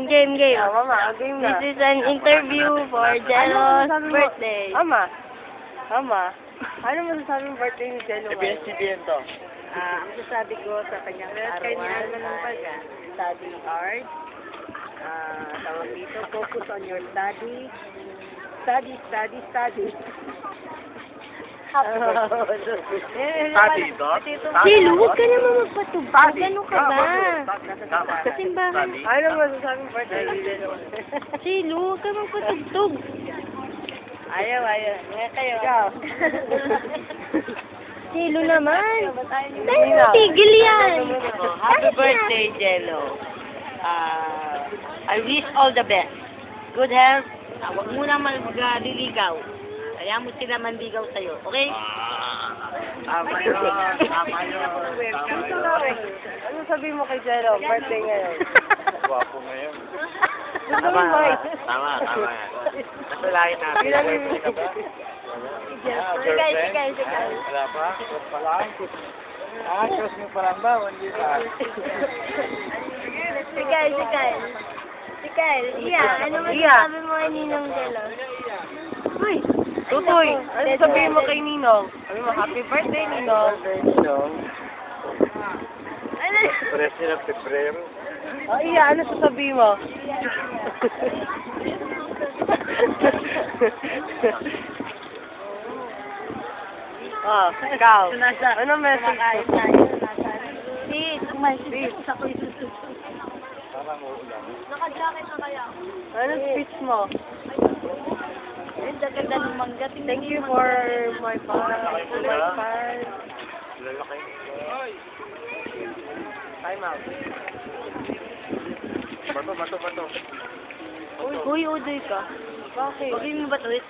game. Mama, game na. This is an interview for Jello's birthday. Mama. Ano masasabi mo birthday ni Jello? ABS-CBN to. Ang masasabi ko sa kanyang arawan ay study hard. Tawag dito, focus on your study. Study. Study, no? Jello, huwag ka naman magpatubag. Ano ka ba? Sa simbahan. Ano masasabi mo birthday ni Jello? Jello, huwag ka magpatugtog. Ayaw. Nga kayo. Ikaw. Jello naman. Dahil matigil yan. Happy birthday, Jello. I wish all the best. Good health. Huwag mo na magliligaw. Kaya mo sila manligaw sa'yo. Okay? Tama yun. Ano sabihin mo kay Jello? Birthday ngayon. Gwapo ngayon. Gusto mo ba? Tama. Nasalain natin. Birthday ka ba? Sige. Wala pa? Close pa lang? Close mo pa lang ba? Hindi pa. Sige. Iya, ano masasabi mo kay Ninong Jello? Uy! Tutoy, ano sabihin mo kay Ninong? Sabi mo, happy birthday, Ninong. Ano? President of Pebrero. Oh, iya, ano sasabihin mo? Ikaw. Ano message mo? Parang uulan. Naka-jacket na kaya? Ano speech mo? Ganda ng mangga. Thank you for my fun. Lalaki. Time out. Bato. Uy, udoy ka. Bakit? Huwag mo ba tweet?